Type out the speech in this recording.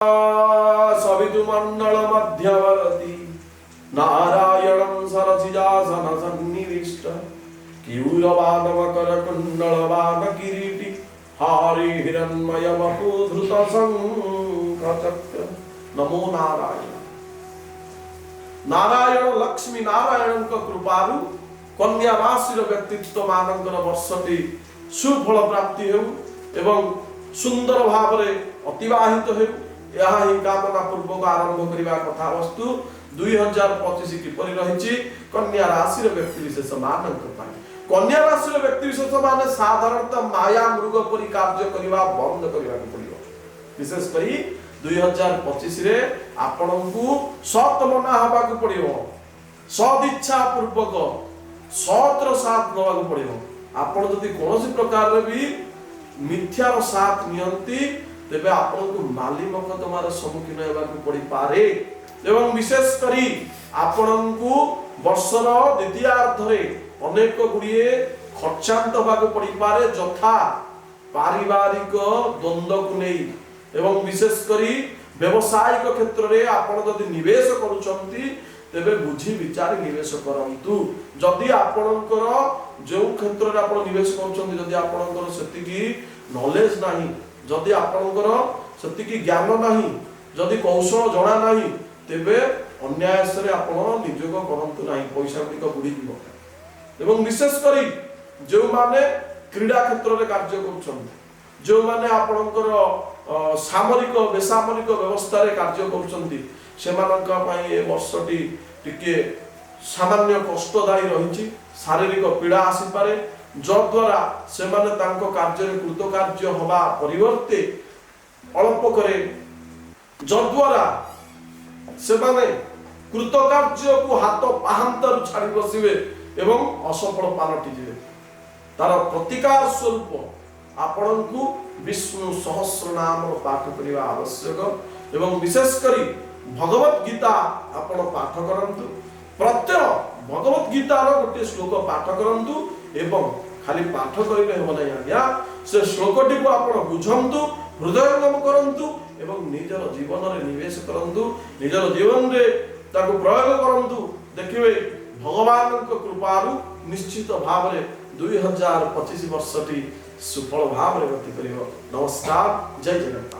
सवितुमण्डल मध्यवर्ती नारायणं सरसिजासन सन्निविष्ट केयूरवादमकर कुण्डलवाद किरीटी हारि हिरण्मय वपुधृत शंखचक्र। नमो नारायण। नारायण लक्ष्मी नारायण कृपारु कन्या राशि व्यक्तित्व मानकर वर्षटी सुफल प्राप्ति हेउ एवं सुंदर भाव अतिवाहित हेउ यह ही कामना पूर्वक आरंभ करने कथा वस्तु 2025 किपरि रहिछि कन्या राशि व्यक्ति विशेष मानक पाई। कन्या राशि व्यक्ति विशेष माने साधारणतः माया मृग परि कार्य करबा बंद करबा पड़ियो। विशेष करी 2025 रे आपनकु सत मना हबा को पड़ियो, सद इच्छा पूर्वक सतर साथ नबाक पड़ियो। आपण जदि कोनोसी प्रकार रे भी मिथ्यार साथ नियंती तेबे आपनको माली मकदमार सम्मुखीन हेबाक पड़ी पारे एवं विशेष करी आपनको वर्षर द्वितीयार्धरे अनेक गुड़िए खर्चांत होबाक पड़ी पारे यथा पारिवारिक द्वंद्व को नहीं एवं विशेष करी व्यवसायिक क्षेत्र रे आपण जदि निवेश करूछंती तेबे बुझी विचार निवेश करंतु। जदि आपणकर जो क्षेत्र रे आपण निवेश करूछंती जदि आपणकर सेतिकी नॉलेज नाही, जदि आपणकर सेतिकी ज्ञान नाही, जदि कौशल जणा नाही तेबे अन्याय से आपण नियोग करंतु नाही, पैसा गुड़िक बुड़ी जीव। एवं विशेष करी जो माने क्रीडा क्षेत्र रे कार्य करूछंती, जो माने आपणकर सामरिक बेसामरिक व्यवस्था रे कार्य करूछंती सेमानका पई ए वर्षटी टिके सामान्य कष्टदायी रहिछि। शारीरिक पीड़ा आसी पारे जद्वारा सेमाने तांको कार्य रे कृतकार्य होबा परिवर्ते अल्प करे जद्वारा सेमाने कृतकार्य को हाथ पाहांतर छाड़ी बसिबे एवं असफल पालटि जिवे। तार प्रतिकार स्वरूप आपनकु विष्णु सहस्र नाम पाठ करिवा आवश्यक एवं विशेष करी भगवत गीता आपण पाठ करंतु। प्रत्येक भगवत गीतार गोटे श्लोक पाठ करंतु एवं खाली पाठ करिले हेबो नै आज्ञा से श्लोकटी को आपण बुझंतु, हृदयंगम करंतु एवं निजर जीवन रे निवेश करंतु, निजर जीवन रे ताको प्रयोग करंतु। देखिबे भगवान को कृपारु निश्चित भाव रे 2025 वर्षटी सुफल भाव रे गति करियो। नमस्कार, जय जगन्नाथ।